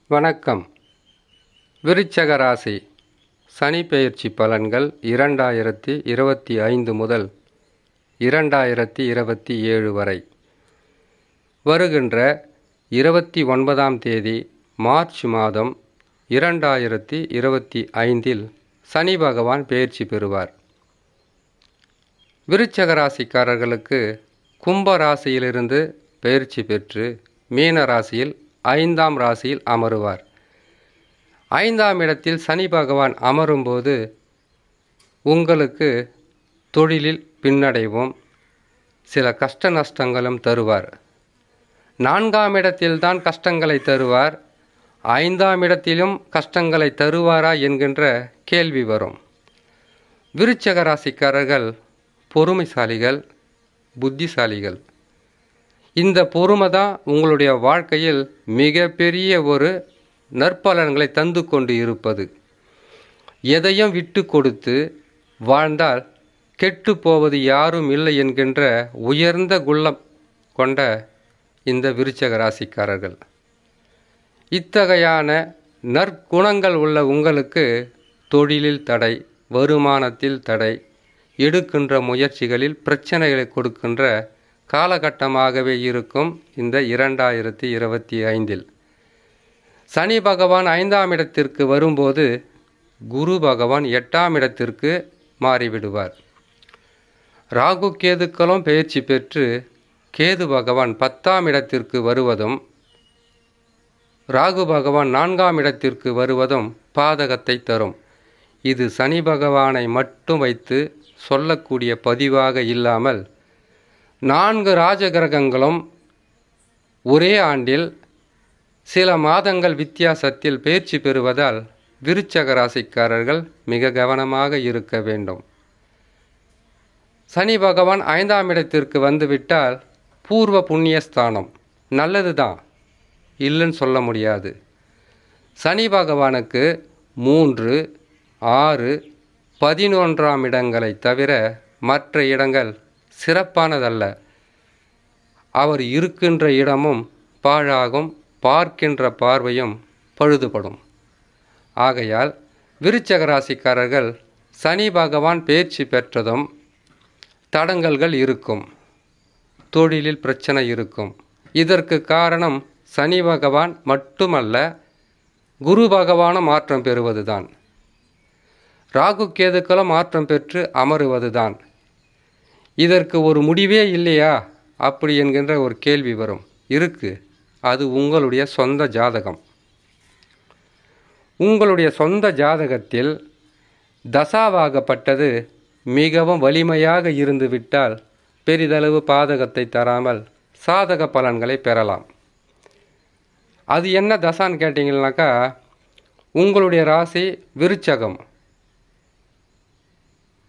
வணக்கம். விருச்சிக ராசி சனி பெயர்ச்சி பலன்கள் 2025 முதல் 2027 வரை. வருகின்ற 29ஆம் தேதி மார்ச் மாதம் 2025 சனி பகவான் பெயர்ச்சி பெறுவார். விருச்சிக ராசிக்காரர்களுக்கு கும்ப ராசியிலிருந்து பெயர்ச்சி பெற்று மீன ராசியில் 5ஆம் ராசியில் அமருவார். 5ஆம் இடத்தில் சனி பகவான் அமரும்போது உங்களுக்கு தொழிலில் பின்னடைவும் சில கஷ்ட நஷ்டங்களும் தருவார். 4ஆம் இடத்தில்தான் கஷ்டங்களை தருவார். 5ஆம் இடத்திலும் கஷ்டங்களை தருவாரா என்கின்ற கேள்வி வரும். விருச்சிக ராசிக்காரர்கள் பொறுமைசாலிகள், புத்திசாலிகள். இந்த பொறுமை தான் உங்களுடைய வாழ்க்கையில் மிகப்பெரிய ஒரு நற்பலன்களை தந்து கொண்டு இருப்பது. எதையும் விட்டு கொடுத்து வாழ்ந்தால் கெட்டு போவது யாரும் இல்லை என்கின்ற உயர்ந்த குணம் கொண்ட இந்த விருச்சிக ராசிக்காரர்கள். இத்தகையான நற்குணங்கள் உள்ள உங்களுக்கு தொழிலில் தடை, வருமானத்தில் தடை, எடுக்கின்ற முயற்சிகளில் பிரச்சனைகளை கொடுக்கின்ற காலகட்டமாகவே இருக்கும். இந்த 2025 சனி பகவான் 5ஆம் இடத்திற்கு வரும்போது குரு பகவான் 8ஆம் இடத்திற்கு மாறிவிடுவார். ராகு கேதுக்களும் பெயர்ச்சி பெற்று கேது பகவான் 10ஆம் இடத்திற்கு வருவதும் ராகு பகவான் 4ஆம் இடத்திற்கு வருவதும் பாதகத்தை தரும். இது சனி பகவானை மட்டும் வைத்து சொல்லக்கூடிய பதிவாக இல்லாமல் 4 ராஜகிரகங்களும் ஒரே ஆண்டில் சில மாதங்கள் வித்தியாசத்தில் பெயர்ச்சி பெறுவதால் விருச்சிக ராசிக்காரர்கள் மிக கவனமாக இருக்க வேண்டும். சனி பகவான் 5ஆம் இடத்திற்கு வந்துவிட்டால் பூர்வ புண்ணியஸ்தானம் நல்லது தான், இல்லைன்னு சொல்ல முடியாது. சனி பகவானுக்கு 3, 6, 11ஆம் இடங்களை தவிர மற்ற இடங்கள் சிறப்பானதல்ல. அவர் இருக்கின்ற இடமும் பாழாகும், பார்க்கின்ற பார்வையும் பழுதுபடும். ஆகையால் விருச்சிக ராசிக்காரர்கள் சனி பகவான் பெயர்ச்சி பெற்றதும் தடங்கல்கள் இருக்கும், தொழிலில் பிரச்சனை இருக்கும். இதற்கு காரணம் சனி பகவான் மட்டுமல்ல, குரு பகவானும் மாற்றம் பெறுவதுதான், ராகு கேதுக்களும் மாற்றம் பெற்று அமருவதுதான். இதற்கு ஒரு முடிவே இல்லையா அப்படி என்கின்ற ஒரு கேள்வி வரும். இருக்கு, அது உங்களுடைய சொந்த ஜாதகம். உங்களுடைய சொந்த ஜாதகத்தில் தசாவாகப்பட்டது மிகவும் வலிமையாக இருந்து விட்டால் பெரிதளவு பாதகத்தை தராமல் சாதக பலன்களை பெறலாம். அது என்ன தசான்னு கேட்டிங்கன்னாக்கா, உங்களுடைய ராசி விருச்சகம்.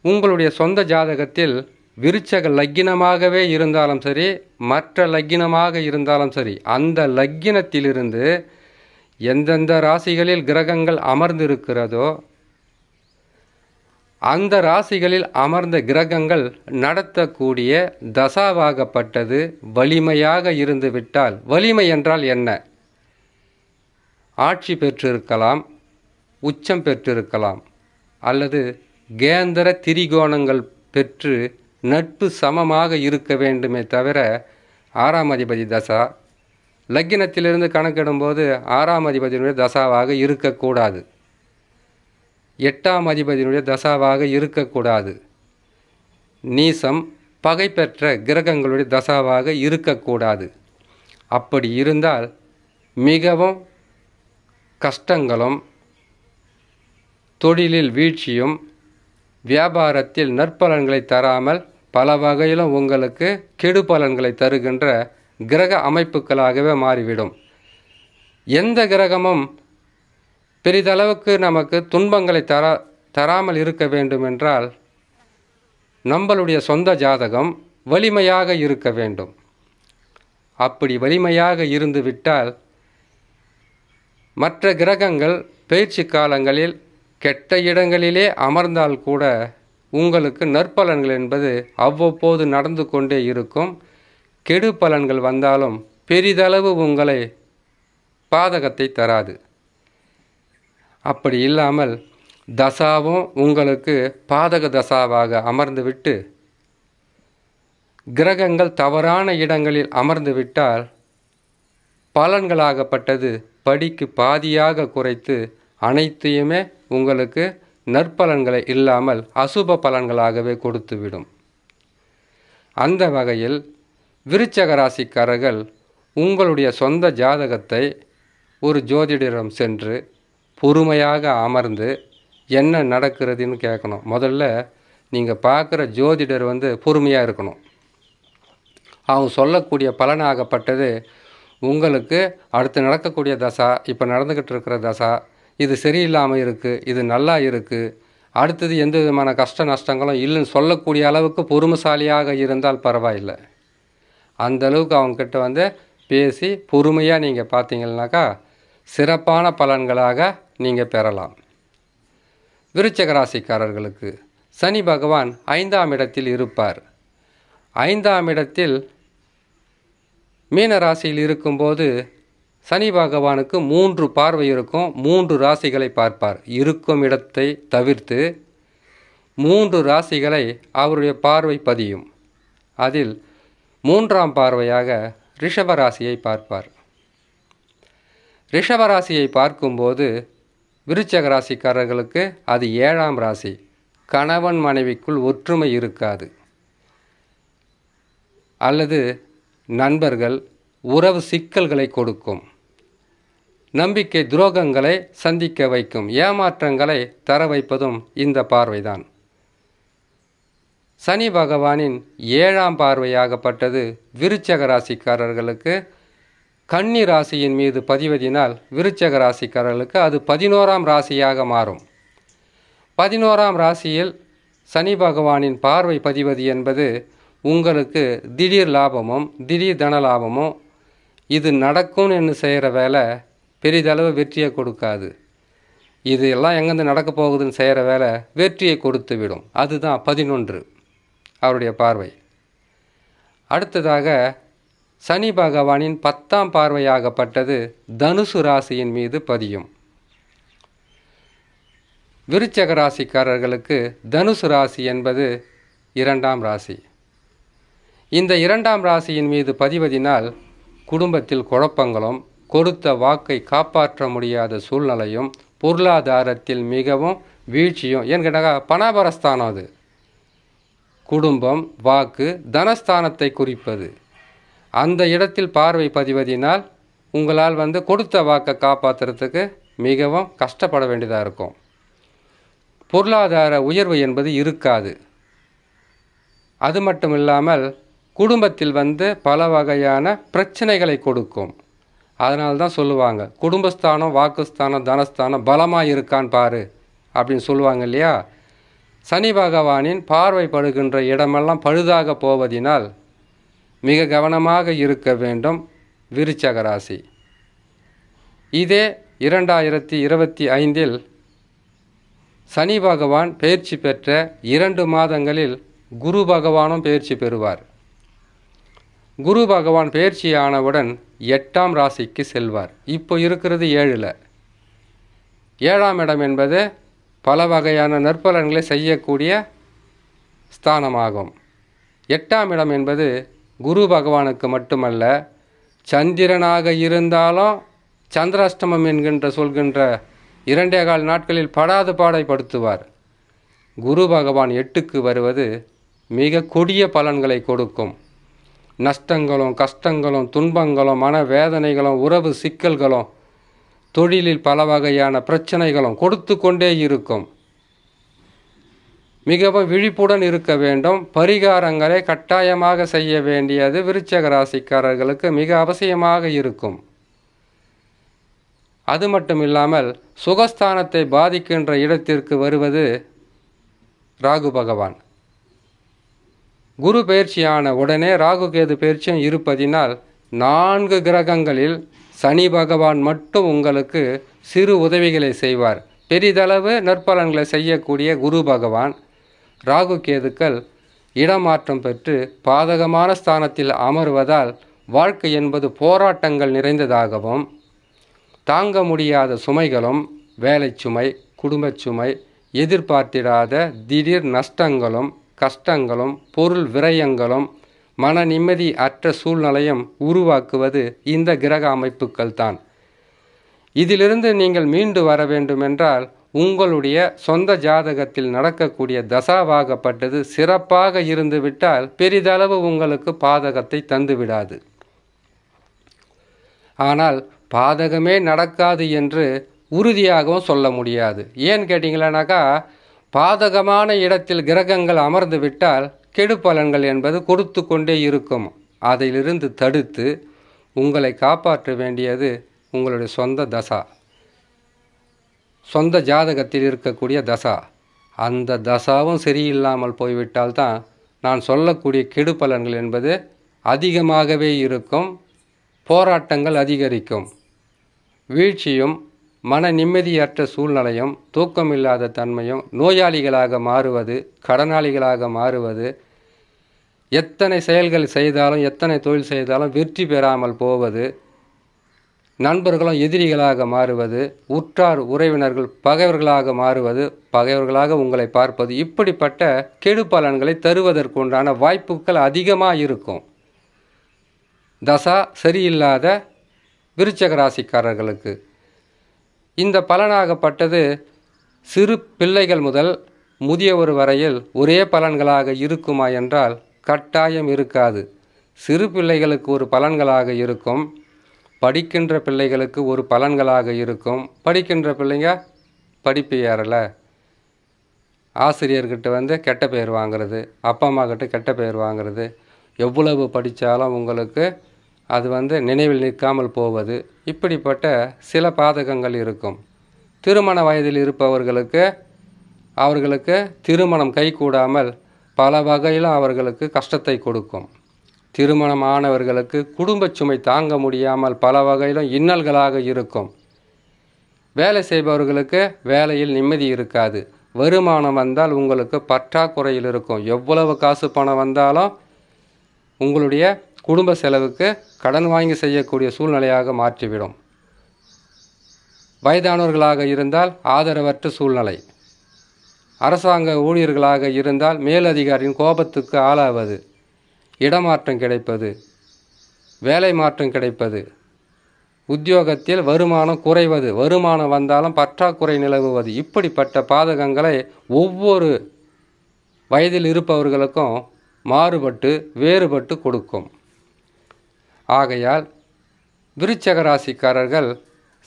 உங்களுடைய சொந்த ஜாதகத்தில் விருச்சக லக்கினமாகவே இருந்தாலும் சரி, மற்ற லக்கினமாக இருந்தாலும் சரி, அந்த லக்கினத்திலிருந்து எந்தெந்த ராசிகளில் கிரகங்கள் அமர்ந்திருக்கிறதோ அந்த ராசிகளில் அமர்ந்த கிரகங்கள் நடத்தக்கூடிய தசாவாகப்பட்டது வலிமையாக இருந்து விட்டால், வலிமை என்றால் என்ன? ஆட்சி பெற்றிருக்கலாம், உச்சம் பெற்றிருக்கலாம், அல்லது கேந்திர திரிகோணங்கள் பெற்று நட்பு சமமாக இருக்க வேண்டுமே தவிர 6ஆம் அதிபதி தசா லக்கினத்திலிருந்து கணக்கிடும்போது 6ஆம் அதிபதியினுடைய தசாவாக இருக்கக்கூடாது, 8ஆம் அதிபதியினுடைய தசாவாக இருக்கக்கூடாது, நீசம் பகை பெற்ற கிரகங்களுடைய தசாவாக இருக்கக்கூடாது. அப்படி இருந்தால் மிகவும் கஷ்டங்களும், தொழிலில் வீழ்ச்சியும், வியாபாரத்தில் நற்பலன்களை தராமல் பல வகையிலும் உங்களுக்கு கெடு பலன்களை தருகின்ற கிரக அமைப்புகளாகவே மாறிவிடும். எந்த கிரகமும் பெரிதளவுக்கு நமக்கு துன்பங்களை தராமல் இருக்க வேண்டுமென்றால் நம்மளுடைய சொந்த ஜாதகம் வலிமையாக இருக்க வேண்டும். அப்படி வலிமையாக இருந்து விட்டால் மற்ற கிரகங்கள் பயிற்சி காலங்களில் கெட்ட இடங்களிலே அமர்ந்தால் கூட உங்களுக்கு நற்பலன்கள் என்பது அவ்வப்போது நடந்து கொண்டே இருக்கும். கெடு பலன்கள் வந்தாலும் பெரிதளவு உங்களை பாதகத்தை தராது. அப்படி இல்லாமல் தசாவும் உங்களுக்கு பாதக தசாவாக அமர்ந்துவிட்டு கிரகங்கள் தவறான இடங்களில் அமர்ந்து விட்டால் பலன்களாகப்பட்டது படிக்கு பாதியாக குறைத்து அனைத்தையுமே உங்களுக்கு நற்பலன்களை இல்லாமல் அசுப பலன்களாகவே கொடுத்துவிடும். அந்த வகையில் விருச்சக ராசிக்காரர்கள் உங்களுடைய சொந்த ஜாதகத்தை ஒரு ஜோதிடரிடம் சென்று பொறுமையாக அமர்ந்து என்ன நடக்கிறதுன்னு கேட்கணும். முதல்ல நீங்கள் பார்க்குற ஜோதிடர் பொறுமையாக இருக்கணும். அவங்க சொல்லக்கூடிய பலனாகப்பட்டது உங்களுக்கு அடுத்து நடக்கக்கூடிய தசா, இப்போ நடந்துக்கிட்டு இருக்கிற தசா, இது சரியில்லாமல் இருக்குது, இது நல்லா இருக்குது, அடுத்தது எந்த விதமான கஷ்ட நஷ்டங்களும் இல்லைன்னு சொல்லக்கூடிய அளவுக்கு பொறுமைசாலியாக இருந்தால் பரவாயில்லை. அந்தளவுக்கு அவங்கக்கிட்ட பேசி பொறுமையாக நீங்கள் பார்த்தீங்கன்னாக்கா சிறப்பான பலன்களாக நீங்கள் பெறலாம். விருச்சக ராசிக்காரர்களுக்கு சனி பகவான் 5ஆம் இடத்தில் இருப்பார். 5ஆம் இடத்தில் மீன ராசியில் இருக்கும்போது சனி பகவானுக்கு 3 பார்வை இருக்கும். 3 ராசிகளை பார்ப்பார். இருக்கும் இடத்தை தவிர்த்து 3 ராசிகளை அவருடைய பார்வை பதியும். அதில் 3ஆம் பார்வையாக ரிஷப ராசியை பார்ப்பார். ரிஷப ராசியை பார்க்கும்போது விருச்சக ராசிக்காரர்களுக்கு அது 7ஆம் ராசி. கணவன் மனைவிக்குள் ஒற்றுமை இருக்காது, அல்லது நண்பர்கள் உறவு சிக்கல்களை கொடுக்கும், நம்பிக்கை துரோகங்களை சந்திக்க வைக்கும், ஏமாற்றங்களை தர வைப்பதும் இந்த பார்வைதான். சனி பகவானின் 7ஆம் பார்வையாகப்பட்டது விருச்சக ராசிக்காரர்களுக்கு கன்னி ராசியின் மீது பதிவதினால் விருச்சக ராசிக்காரர்களுக்கு அது 11ஆம் ராசியாக மாறும். 11ஆம் ராசியில் சனி பகவானின் பார்வை பதிவது என்பது உங்களுக்கு திடீர் லாபமும் திடீர் தன லாபமும் இது நடக்கும் என்று செய்கிற வேலை பெரிதளவு வெற்றியை கொடுக்காது. இது எல்லாம் எங்கேருந்து நடக்க போகுதுன்னு செய்கிற வேலை வெற்றியை கொடுத்து விடும். அதுதான் 11 அவருடைய பார்வை. அடுத்ததாக சனி பகவானின் 10ஆம் பார்வையாகப்பட்டது தனுசு ராசியின் மீது பதியும். விருச்சக ராசிக்காரர்களுக்கு தனுசு ராசி என்பது 2ஆம் ராசி. இந்த 2ஆம் ராசியின் மீது பதிவதினால் குடும்பத்தில் குழப்பங்களும், கொடுத்த வாக்கை காப்பாற்ற முடியாத சூழ்நிலையும், பொருளாதாரத்தில் மிகவும் வீழ்ச்சியும், ஏன்னு கேட்டால் பணபரஸ்தானம் அது. குடும்பம், வாக்கு, தனஸ்தானத்தை குறிப்பது. அந்த இடத்தில் பார்வை பதிவதினால் உங்களால் கொடுத்த வாக்கை காப்பாற்றுறதுக்கு மிகவும் கஷ்டப்பட வேண்டியதாக இருக்கும். பொருளாதார உயர்வு என்பது இருக்காது. அது மட்டும் இல்லாமல் குடும்பத்தில் பல வகையான பிரச்சனைகளை கொடுக்கும். அதனால தான் சொல்லுவாங்க, குடும்பஸ்தானம், வாக்குஸ்தானம், தனஸ்தானம் பலமாக இருக்கான்னு பாரு அப்படின்னு சொல்லுவாங்க இல்லையா. சனி பகவானின் பார்வைப்படுகின்ற இடமெல்லாம் பழுதாக போவதினால் மிக கவனமாக இருக்க வேண்டும் விருச்சக ராசி. இதே 2025 சனி பகவான் பெயர்ச்சி பெற்ற 2 மாதங்களில் குரு பகவானும் பெயர்ச்சி பெறுவார். குரு பகவான் பெயர்ச்சியானவுடன் 8ஆம் ராசிக்கு செல்வார். இப்போ இருக்கிறது 7ல். 7ஆம் இடம் என்பது பல வகையான நற்பலன்களை செய்யக்கூடிய ஸ்தானமாகும். 8ஆம் இடம் என்பது குரு பகவானுக்கு மட்டுமல்ல, சந்திரனாக இருந்தாலும் சந்திராஷ்டமம் என்கின்ற சொல்கின்ற 2.25 நாட்களில் படாது பாடைப்படுத்துவார். குரு பகவான் 8க்கு வருவது மிக கொடிய பலன்களை கொடுக்கும். நஷ்டங்களும், கஷ்டங்களும், துன்பங்களும், மனவேதனைகளும், உறவு சிக்கல்களும், தொழிலில் பல வகையான பிரச்சனைகளும் கொடுத்து கொண்டே இருக்கும். மிகவும் விழிப்புடன் இருக்க வேண்டும். பரிகாரங்களை கட்டாயமாக செய்ய வேண்டியது விருச்சக ராசிக்காரர்களுக்கு மிக அவசியமாக இருக்கும். அது மட்டும் இல்லாமல் சுகஸ்தானத்தை பாதிக்கின்ற இடத்திற்கு வருவது ராகு பகவான். குரு பயிற்சியான உடனே ராகு கேது பயிற்சியும் இருப்பதினால் 4 கிரகங்களில் சனி பகவான் மட்டும் உங்களுக்கு சிறு உதவிகளை செய்வார். பெரிதளவு நற்பலன்களை செய்யக்கூடிய குரு பகவான், ராகு கேதுக்கள் இடமாற்றம் பெற்று பாதகமான ஸ்தானத்தில் அமர்வதால் வாழ்க்கை என்பது போராட்டங்கள் நிறைந்ததாகவும், தாங்க முடியாத சுமைகளும், வேலை சுமை, குடும்பச் சுமை, எதிர்பார்த்திடாத திடீர் நஷ்டங்களும் கஷ்டங்களும் பொருள் விரயங்களும் மன நிம்மதி அற்ற சூழ்நிலையும் உருவாக்குவது இந்த கிரக அமைப்புகள் தான். இதிலிருந்து நீங்கள் மீண்டு வர வேண்டுமென்றால் உங்களுடைய சொந்த ஜாதகத்தில் நடக்கக்கூடிய தசாவாகப்பட்டது சிறப்பாக இருந்துவிட்டால் பெரிதளவு உங்களுக்கு பாதகத்தை தந்துவிடாது. ஆனால் பாதகமே நடக்காது என்று உறுதியாகவும் சொல்ல முடியாது. ஏன்னு கேட்டிங்களானாக்கா, பாதகமான இடத்தில் கிரகங்கள் அமர்ந்து விட்டால் கெடு பலன்கள் என்பது கொடுத்து கொண்டே இருக்கும். அதிலிருந்து தடுத்து உங்களை காப்பாற்ற வேண்டியது உங்களுடைய சொந்த தசா, சொந்த ஜாதகத்தில் இருக்கக்கூடிய தசா. அந்த தசாவும் சரியில்லாமல் போய்விட்டால் தான் நான் சொல்லக்கூடிய கெடு பலன்கள் என்பது அதிகமாகவே இருக்கும். போராட்டங்கள் அதிகரிக்கும். வீழ்ச்சியும் மன நிம்மதியற்ற சூழ்நிலையும் தூக்கமில்லாத தன்மையும் நோயாளிகளாக மாறுவது, கடனாளிகளாக மாறுவது, எத்தனை செயல்கள் செய்தாலும் எத்தனை தொழில் செய்தாலும் வெற்றி பெறாமல் போவது, நண்பர்களும் எதிரிகளாக மாறுவது, உற்றார் உறவினர்கள் பகைவர்களாக மாறுவது, பகைவர்களாக உங்களை பார்ப்பது, இப்படிப்பட்ட கெடு பலன்களை தருவதற்குண்டான வாய்ப்புகள் அதிகமாக இருக்கும். தசா சரியில்லாத விருச்சக ராசிக்காரர்களுக்கு இந்த பலனாகப்பட்டது சிறு பிள்ளைகள் முதல் முதியவர் வரையில் ஒரே பலன்களாக இருக்குமா என்றால் கட்டாயம் இருக்காது. சிறு பிள்ளைகளுக்கு ஒரு பலன்களாக இருக்கும், படிக்கின்ற பிள்ளைகளுக்கு ஒரு பலன்களாக இருக்கும். படிக்கின்ற பிள்ளைங்க படிப்பு ஏறலை, ஆசிரியர்கிட்ட கெட்ட பெயர் வாங்கிறது, அப்பா அம்மா கிட்ட கெட்ட பெயர் வாங்கிறது, எவ்வளவு படித்தாலும் உங்களுக்கு அது நினைவில் நிற்காமல் போவது, இப்படிப்பட்ட சில பாதகங்கள் இருக்கும். திருமண வயதில் இருப்பவர்களுக்கு அவர்களுக்கு திருமணம் கைகூடாமல் பல வகையிலும் அவர்களுக்கு கஷ்டத்தை கொடுக்கும். திருமணமானவர்களுக்கு குடும்ப சுமை தாங்க முடியாமல் பல வகையிலும் இன்னல்களாக இருக்கும். வேலை செய்பவர்களுக்கு வேலையில் நிம்மதி இருக்காது. வருமானம் வந்தால் உங்களுக்கு பற்றாக்குறையில் இருக்கும். எவ்வளவு காசு பணம் வந்தாலும் உங்களுடைய குடும்ப செலவுக்கு கடன் வாங்கி செய்யக்கூடிய சூழ்நிலையாக மாற்றிவிடும். வயதானவர்களாக இருந்தால் ஆதரவற்ற சூழ்நிலை. அரசாங்க ஊழியர்களாக இருந்தால் மேலதிகாரியின் கோபத்துக்கு ஆளாவது, இடமாற்றம் கிடைப்பது, வேலை மாற்றம் கிடைப்பது, உத்தியோகத்தில் வருமானம் குறைவது, வருமானம் வந்தாலும் பற்றாக்குறை நிலவுவது, இப்படிப்பட்ட பாதகங்களை ஒவ்வொரு வயதில் இருப்பவர்களுக்கும் மாறுபட்டு வேறுபட்டு கொடுக்கும். ஆகையால் விருச்சக ராசிக்காரர்கள்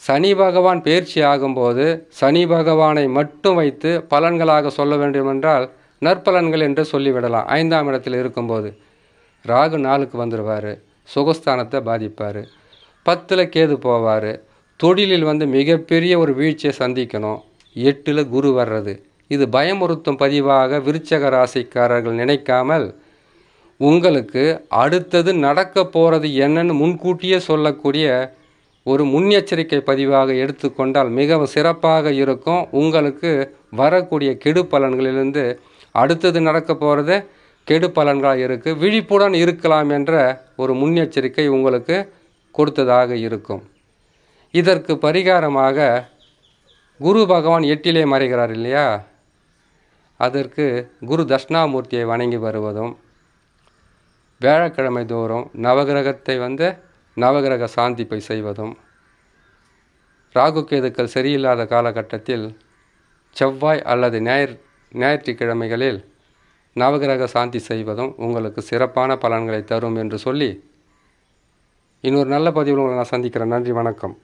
சனி பகவான் பயிற்சி ஆகும்போது சனி பகவானை மட்டும் வைத்து பலன்களாக சொல்ல வேண்டுமென்றால் நற்பலன்கள் என்று சொல்லிவிடலாம். 5ஆம் இடத்தில் இருக்கும்போது ராகு 4க்கு வந்துடுவார், சுகஸ்தானத்தை பாதிப்பார். 10ல் கேது போவார், தொழிலில் மிகப்பெரிய ஒரு வீழ்ச்சியை சந்திக்கணும். 8ல் குரு வர்றது, இது பயமுறுத்தும் பதிவாக விருச்சக ராசிக்காரர்கள் நினைக்காமல் உங்களுக்கு அடுத்தது நடக்க போகிறது என்னன்னு முன்கூட்டியே சொல்லக்கூடிய ஒரு முன்னெச்சரிக்கை பதிவாக எடுத்துக்கொண்டால் மிகவும் சிறப்பாக இருக்கும். உங்களுக்கு வரக்கூடிய கெடு பலன்களிலிருந்து அடுத்தது நடக்க போகிறது கெடு பலன்களாக இருக்குது, விழிப்புடன் இருக்கலாம் என்ற ஒரு முன்னெச்சரிக்கை உங்களுக்கு கொடுத்ததாக இருக்கும். இதற்கு பரிகாரமாக குரு பகவான் 8லே மறைகிறார் இல்லையா, அதற்கு குரு தட்சிணாமூர்த்தியை வணங்கி வருவதும், வியாழக்கிழமை தோறும் நவகிரகத்தை நவகிரக சாந்திப்பை செய்வதும், ராகு கேதுக்கள் சரியில்லாத காலகட்டத்தில் செவ்வாய் அல்லது ஞாயிற்றுக்கிழமைகளில் நவகிரக சாந்தி செய்வதும் உங்களுக்கு சிறப்பான பலன்களை தரும் என்று சொல்லி இன்னொரு நல்ல பதிவில் உங்களை நான் சந்திக்கிறேன். நன்றி, வணக்கம்.